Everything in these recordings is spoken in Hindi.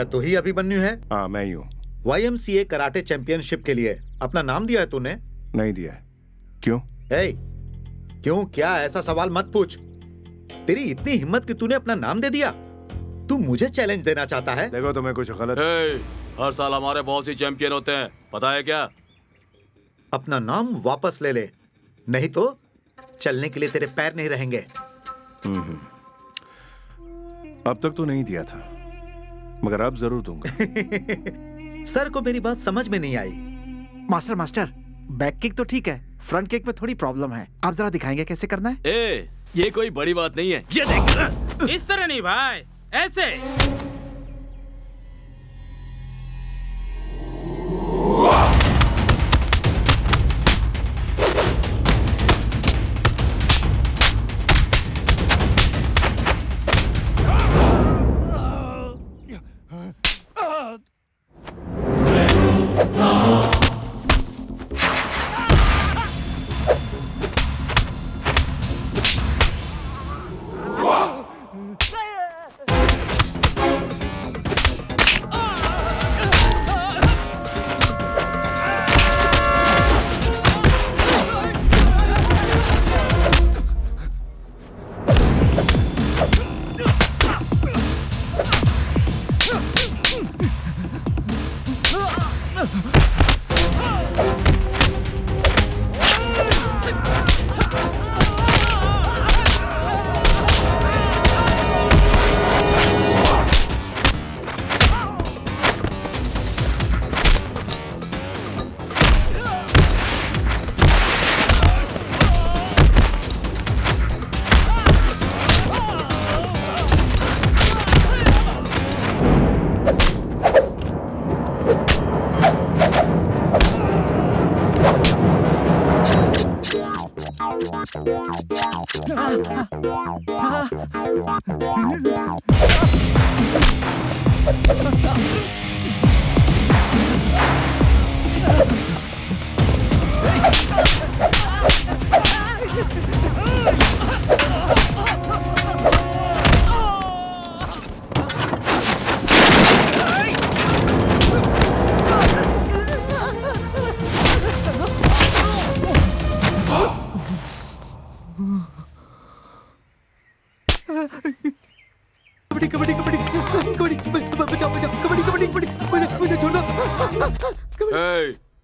क्या तू ही अभिमन्यु है? हाँ मैं ही हूँ। YMCA कराटे चैंपियनशिप के लिए अपना नाम दिया है तूने? नहीं दिया है। क्यों? क्यों क्या? ऐसा सवाल मत पूछ। तेरी इतनी हिम्मत कि तूने अपना नाम दे दिया? तू मुझे चैलेंज देना चाहता है? देखो तुम्हें कुछ गलत। हर साल हमारे बहुत सी चैंपियन होते हैं, पता है क्या? अपना नाम वापस ले ले, नहीं तो चलने के लिए तेरे पैर नहीं रहेंगे। अब तक तो नहीं दिया था, मगर अब जरूर दूंगा। सर को मेरी बात समझ में नहीं आई। मास्टर, बैक किक तो ठीक है, फ्रंट किक में थोड़ी प्रॉब्लम है। आप जरा दिखाएंगे कैसे करना है? ये कोई बड़ी बात नहीं है, ये देख। इस तरह नहीं भाई, ऐसे।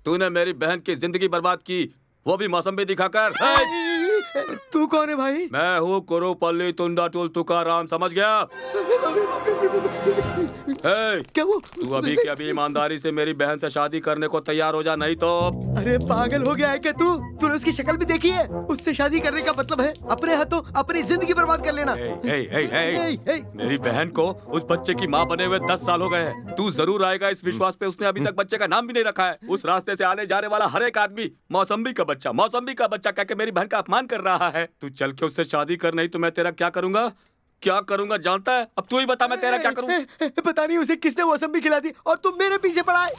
तूने मेरी बहन की जिंदगी बर्बाद की, वो भी मौसम्बी दिखाकर। तू कौन है भाई? मैं हूँ कुरुपल्ली तुंडाटुल तुकाराम, समझ गया? क्या वो? तू अभी के अभी ईमानदारी से मेरी बहन से शादी करने को तैयार हो जा, नहीं तो। अरे पागल हो गया है क्या तू? तूने उसकी शक्ल भी देखी है? उससे शादी करने का मतलब है अपने हाथों अपनी जिंदगी बर्बाद कर लेना। मेरी बहन को उस बच्चे की माँ बने हुए 10 साल हो गए हैं। तू जरूर आएगा इस विश्वास पे उसने अभी तक बच्चे का नाम भी नहीं रखा है। उस रास्ते से आने जाने वाला हर एक आदमी मौसम्बी का बच्चा कह के मेरी बहन का अपमान कर रहा है। तू चल के उससे शादी कर, नहीं तो मैं तेरा क्या करूंगा जानता है? अब तू ही बता मैं तेरा क्या करूं? पता नहीं उसे किसने मौसम्बी खिला दी और तुम मेरे पीछे पड़ा है।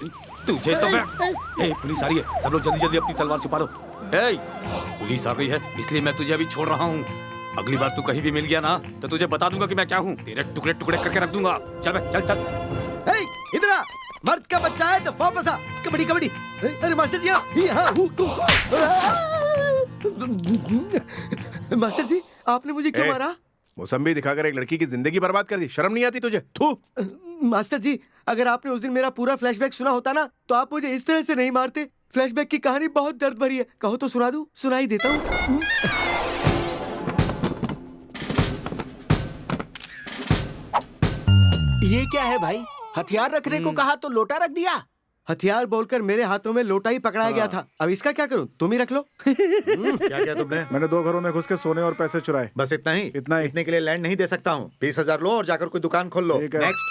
तुझे तो मैं पुलिस आ रही है, सब लोग जल्दी जल्दी अपनी तलवार छुपा लो। पुलिस आ गई है, इसलिए मैं तुझे अभी छोड़ रहा हूँ। अगली बार तू कहीं भी मिल गया ना तो तुझे बता दूंगा कि मैं क्या हूँ। तेरे टुकड़े टुकड़े करके रख दूंगा। चल। इधर आ, मर्द का बच्चा है तो वापस आ। कबड्डी। अरे मास्टर जी, मास्टर जी आपने मुझे क्यों मारा? मौसम्बी दिखाकर एक लड़की की जिंदगी बर्बाद कर दी, शर्म नहीं आती तुझे? थू। मास्टर जी अगर आपने उस दिन मेरा पूरा फ्लैशबैक सुना होता ना तो आप मुझे इस तरह से नहीं मारते। फ्लैशबैक की कहानी बहुत दर्द भरी है, कहो तो सुना दूं? सुना ही देता हूँ। ये क्या है भाई? हथियार रखने को कहा तो लोटा रख दिया। हथियार बोलकर मेरे हाथों में लोटा ही पकड़ाया गया था। अब इसका क्या करूं? तुम ही रख लो। क्या किया तुमने? मैंने 2 घरों में घुस के सोने और पैसे चुराए। बस इतना ही? इतने के लिए लैंड नहीं दे सकता हूँ। 20,000 लो और जाकर कोई दुकान खोल लो। नेक्स्ट।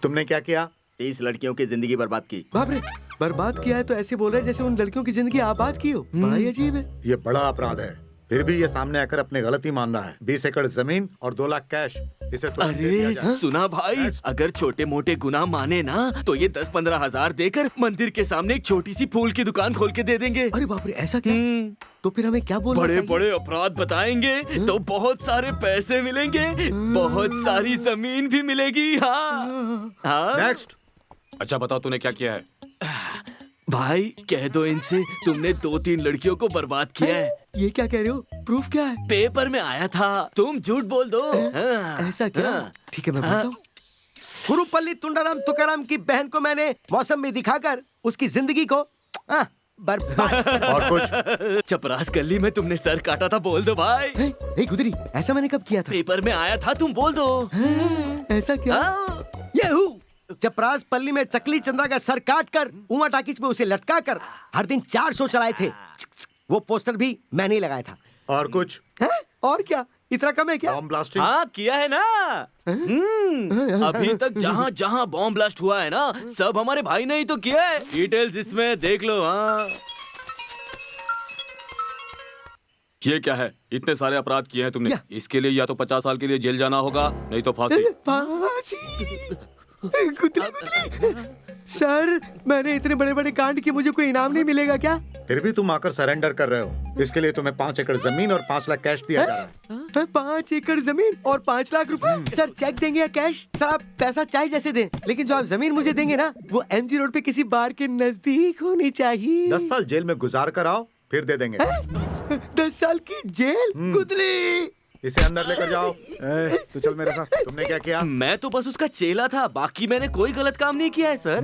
तुमने क्या किया? 30 लड़कियों की जिंदगी बर्बाद की। बाप रे, बर्बाद किया है तो ऐसे बोल रहे जैसे उन लड़कियों की जिंदगी आबाद की हो। बड़ा ही अजीब है। ये बड़ा अपराध है। फिर भी ये सामने आकर अपनी गलती मान रहा है। 20 एकड़ जमीन और 2 लाख कैश, इसे तुरंत दे दिया अरे जाए। सुना भाई, अगर छोटे मोटे गुनाह माने ना तो ये 10-15 हजार देकर मंदिर के सामने एक छोटी सी फूल की दुकान खोल के दे देंगे। अरे बाप रे, ऐसा क्या? तो फिर हमें क्या बोलना बड़े चाहिए? बड़े अपराध बताएंगे तो बहुत सारे पैसे मिलेंगे, बहुत सारी जमीन भी मिलेगी। हाँ हाँ नेक्स्ट। अच्छा बताओ तूने क्या किया है? भाई कह दो इनसे तुमने 2-3 लड़कियों को बर्बाद किया है। ये क्या कह रहे हो? प्रूफ क्या है? पेपर में आया था, तुम झूठ बोल दो। हाँ, ऐसा क्या? हाँ। ठीक है, मैं बोलता हूँ। गुरुपल्ली तुंडाराम तुकाराम की बहन को मैंने मौसमी दिखाकर उसकी जिंदगी को बर्बाद कर और कुछ? चपरास गली में तुमने सर काटा था, बोल दो भाई। हे गुदरी, ऐसा मैंने कब किया था? पेपर में आया था, तुम बोल दो। ऐसा क्या? हाँ। येहू! चपरास पल्ली में चकली चंद्रा का सर काट कर उमा टाकीज में उसे लटका कर हर दिन 4 शो चलाए थे। वो पोस्टर भी मैंने ही लगाया था। और कुछ? हैं? और क्या? इतना कम है क्या? Bomb blasting? हाँ किया है ना। अभी तक जहाँ जहाँ बॉम्ब ब्लास्ट हुआ है ना, सब हमारे भाई ने ही तो किया है। डिटेल्स इसमें देख लो। हाँ ये क्या है? इतने सारे अपराध किए हैं तुमने। या। इसके लिए या तो 50 साल के लिए जेल जाना होगा, नहीं तो फांसी। फांसी! गुदली! सर, मैंने इतने बड़े बड़े कांड किए, मुझे कोई इनाम नहीं मिलेगा क्या? फिर भी तुम आकर सरेंडर कर रहे हो। इसके लिए तुम्हें 5 एकड़ जमीन और 5 लाख कैश दिया जा रहा है। 5 एकड़ जमीन और 5 लाख रुपए? सर चेक देंगे या कैश? सर आप पैसा चाहे जैसे दें, लेकिन जो आप जमीन मुझे देंगे ना, वो MG रोड पे किसी बार के नजदीक होनी चाहिए। 10 साल जेल में गुजार कर आओ, फिर दे देंगे। 10 साल की जेल? गुदली! इसे अंदर लेकर जाओ। तू चल मेरे साथ। तुमने क्या किया? मैं तो बस उसका चेला था, बाकी मैंने कोई गलत काम नहीं किया है सर।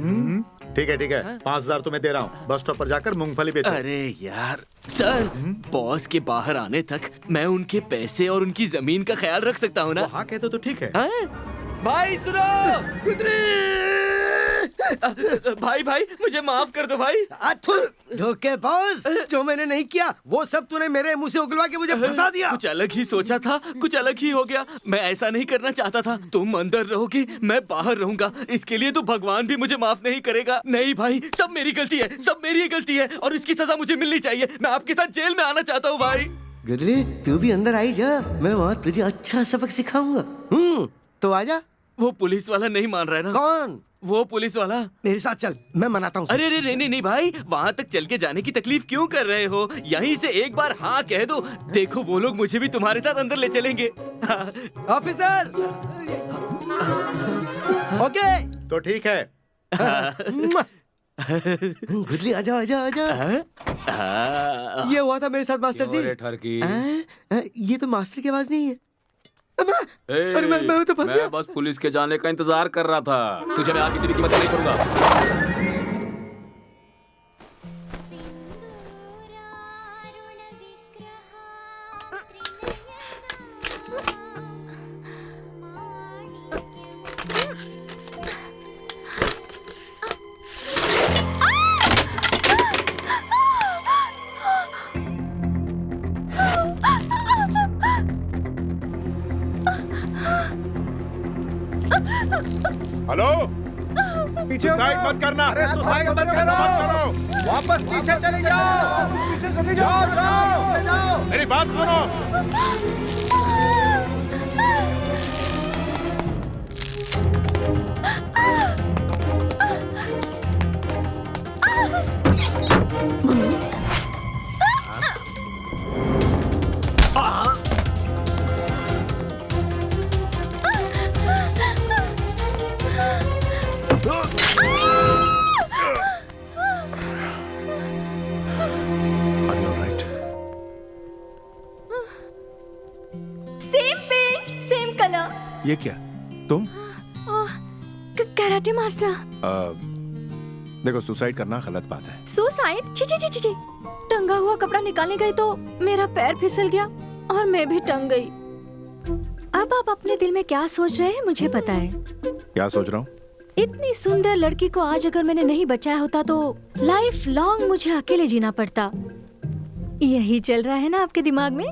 ठीक है 5,000 तुम्हें दे रहा हूँ। बस स्टॉप पर जाकर मूंगफली बेचो। अरे यार सर, बॉस के बाहर आने तक मैं उनके पैसे और उनकी जमीन का ख्याल रख सकता हूँ ना। हाँ कहते तो ठीक है। हाँ? भाई सुनो। भाई भाई मुझे माफ कर दो भाई। धोखेबाज! जो मैंने नहीं किया वो सब तूने मेरे मुंह से उगलवा के मुझे फंसा दिया। कुछ अलग ही सोचा था, कुछ अलग ही हो गया। मैं ऐसा नहीं करना चाहता था। तुम अंदर रहोगे, मैं बाहर रहूंगा। इसके लिए तो भगवान भी मुझे माफ नहीं करेगा। नहीं भाई, सब मेरी गलती है, सब मेरी ही गलती है और इसकी सजा मुझे मिलनी चाहिए। मैं आपके साथ जेल में आना चाहता हूँ भाई। गुदली, तू भी अंदर आई जा, मैं वहाँ तुझे अच्छा सबक सिखाऊंगा। तो आजा। वो पुलिस वाला नहीं मान रहा है ना? कौन? वो पुलिस वाला। मेरे साथ चल, मैं मनाता हूँ। अरे अरे नहीं भाई, वहाँ तक चल के जाने की तकलीफ क्यों कर रहे हो? यहीं से एक बार हाँ कह दो, देखो वो लोग मुझे भी तुम्हारे साथ अंदर ले चलेंगे। ऑफिसर! ओके। तो ठीक है। गुदली आजा आजा आजा। ये हुआ था मेरे साथ मास्टर जी। ठरकी। ये तो मास्टर की आवाज नहीं है। ए, अरे मैं तो फंस गया। मैं बस पुलिस के जाने का इंतजार कर रहा था। तुझे मैं किसी भी कीमत पर नहीं छोड़ूंगा। हेलो, पीछे सुसाइड मत करना। अरे सुसाइड मत करो। वापस पीछे चले जाओ। पीछे चले जाओ। मेरी बात सुनो। ये क्या? तुम? Karate master. देखो, सुसाइड करना गलत बात है। सुसाइड? ची ची ची ची ची। टंगा हुआ कपड़ा निकालने गई तो मेरा पैर फिसल गया और मैं भी टंग गई। अब आप अपने दिल में क्या सोच रहे हैं मुझे पता है। क्या सोच रहा हूँ? इतनी सुंदर लड़की को आज अगर मैंने नहीं बचाया होता तो लाइफ लॉन्ग मुझे अकेले जीना पड़ता। यही चल रहा है ना आपके दिमाग में?